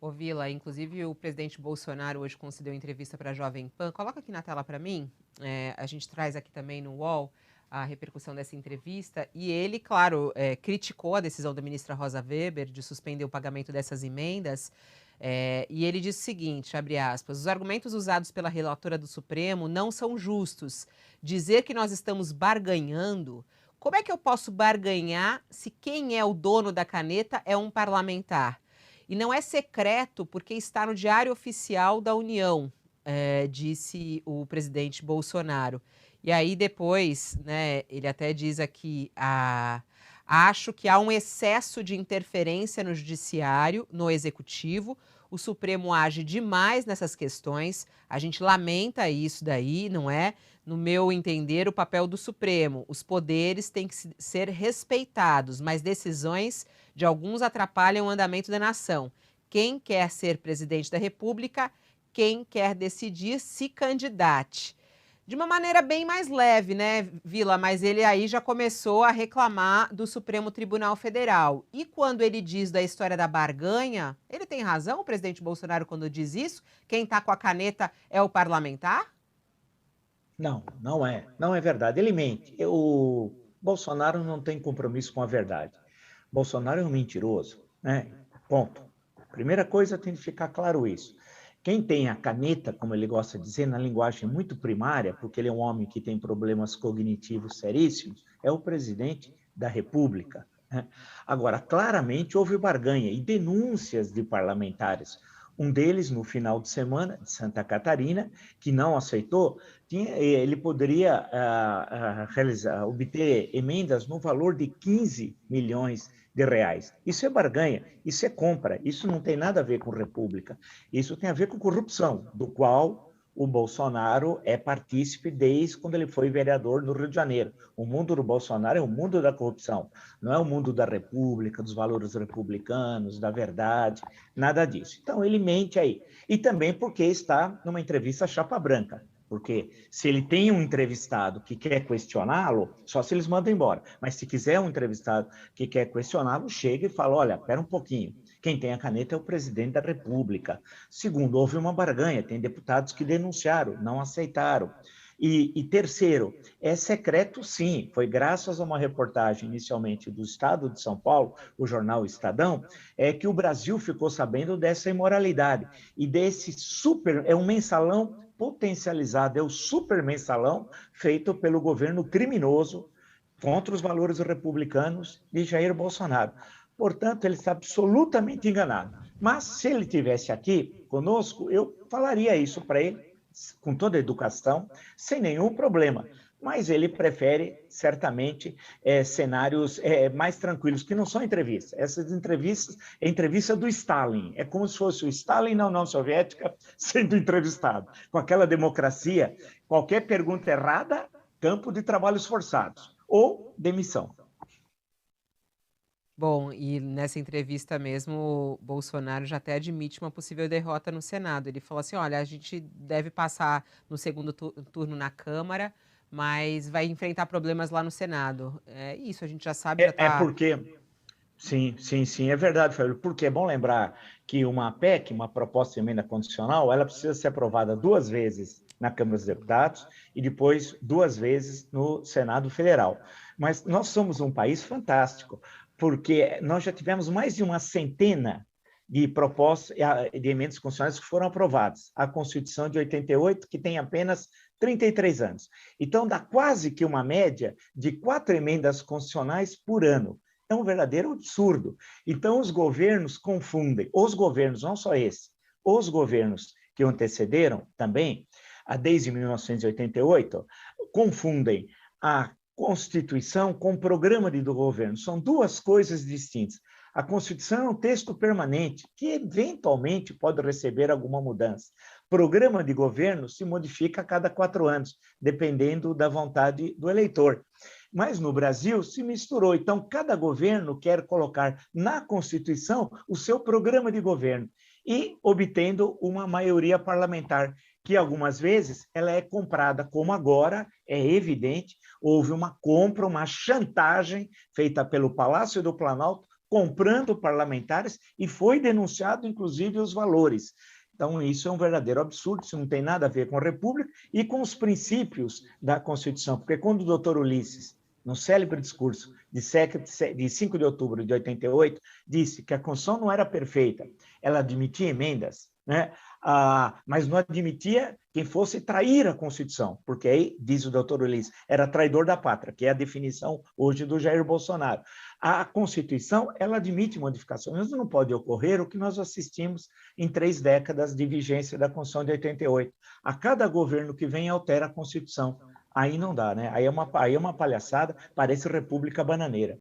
Ô, Vila, inclusive o presidente Bolsonaro hoje concedeu entrevista para a Jovem Pan. Coloca aqui na tela para mim. A gente traz aqui também no UOL a repercussão dessa entrevista. E ele, claro, criticou a decisão da ministra Rosa Weber de suspender o pagamento dessas emendas. E ele disse o seguinte, abre aspas, os argumentos usados pela relatora do Supremo não são justos. Dizer que nós estamos barganhando, como é que eu posso barganhar se quem é o dono da caneta é um parlamentar? E não é secreto porque está no Diário Oficial da União, disse o presidente Bolsonaro. E aí depois, né, ele até diz aqui, acho que há um excesso de interferência no judiciário, no executivo, o Supremo age demais nessas questões, a gente lamenta isso daí, não é? No meu entender, o papel do Supremo, os poderes têm que ser respeitados, mas decisões de alguns atrapalham o andamento da nação. Quem quer ser presidente da República, quem quer decidir, se candidate. De uma maneira bem mais leve, né, Vila? Mas ele aí já começou a reclamar do Supremo Tribunal Federal. E quando ele diz da história da barganha, ele tem razão, o presidente Bolsonaro, quando diz isso? Quem está com a caneta é o parlamentar? Não, não é. Não é verdade. Ele mente. O Bolsonaro não tem compromisso com a verdade. Bolsonaro é um mentiroso, né? Ponto. Primeira coisa, tem que ficar claro isso. Quem tem a caneta, como ele gosta de dizer, na linguagem muito primária, porque ele é um homem que tem problemas cognitivos seríssimos, é o presidente da República, né? Agora, claramente houve barganha e denúncias de parlamentares. Um deles, no final de semana, de Santa Catarina, que não aceitou, ele poderia obter emendas no valor de 15 milhões de reais. Isso é barganha, isso é compra, isso não tem nada a ver com república, isso tem a ver com corrupção, do qual o Bolsonaro é partícipe desde quando ele foi vereador no Rio de Janeiro. O mundo do Bolsonaro é o mundo da corrupção, não é o mundo da república, dos valores republicanos, da verdade, nada disso. Então ele mente aí. E também porque está numa entrevista chapa branca. Porque se ele tem um entrevistado que quer questioná-lo, só se eles mandam embora. Mas se quiser um entrevistado que quer questioná-lo, chega e fala, olha, espera um pouquinho, quem tem a caneta é o presidente da República. Segundo, houve uma barganha, tem deputados que denunciaram, não aceitaram. E terceiro, é secreto sim, foi graças a uma reportagem inicialmente do Estado de São Paulo, o jornal Estadão, que o Brasil ficou sabendo dessa imoralidade e desse é um mensalão potencializado, é o super mensalão feito pelo governo criminoso contra os valores republicanos de Jair Bolsonaro. Portanto, ele está absolutamente enganado. Mas se ele tivesse aqui conosco, eu falaria isso para ele, com toda a educação, sem nenhum problema. Mas ele prefere, certamente, cenários mais tranquilos, que não são entrevistas. Essas entrevistas é entrevista do Stalin. É como se fosse o Stalin na União Soviética sendo entrevistado. Com aquela democracia, qualquer pergunta errada, campo de trabalhos forçados ou demissão. Bom, e nessa entrevista mesmo, o Bolsonaro já até admite uma possível derrota no Senado. Ele falou assim: olha, a gente deve passar no segundo turno na Câmara, mas vai enfrentar problemas lá no Senado. É isso, a gente já sabe, já está. Porque sim, sim, sim, é verdade, Fábio, porque é bom lembrar que uma PEC, uma proposta de emenda condicional, ela precisa ser aprovada duas vezes na Câmara dos Deputados e depois duas vezes no Senado Federal. Mas nós somos um país fantástico, porque nós já tivemos mais de uma centena de propostas de emendas constitucionais que foram aprovadas. A Constituição de 88, que tem apenas 33 anos. Então, dá quase que uma média de 4 emendas constitucionais por ano. É um verdadeiro absurdo. Então, os governos confundem, os governos, não só esse, os governos que o antecederam também, desde 1988, confundem a Constituição com o programa do governo. São duas coisas distintas. A Constituição é um texto permanente que, eventualmente, pode receber alguma mudança. Programa de governo se modifica a cada 4 anos, dependendo da vontade do eleitor. Mas no Brasil se misturou. Então, cada governo quer colocar na Constituição o seu programa de governo e obtendo uma maioria parlamentar, que algumas vezes ela é comprada, como agora é evidente, houve uma compra, uma chantagem feita pelo Palácio do Planalto comprando parlamentares e foi denunciado, inclusive, os valores. Então, isso é um verdadeiro absurdo, isso não tem nada a ver com a República e com os princípios da Constituição, porque quando o doutor Ulisses, no célebre discurso de 5 de outubro de 88, disse que a Constituição não era perfeita, ela admitia emendas, né? Mas não admitia quem fosse trair a Constituição, porque aí, diz o doutor Ulisses, era traidor da pátria, que é a definição hoje do Jair Bolsonaro. A Constituição, ela admite modificações, mas não pode ocorrer o que nós assistimos em 3 décadas de vigência da Constituição de 88. A cada governo que vem, altera a Constituição. Aí não dá, né? Aí é uma palhaçada, parece República Bananeira.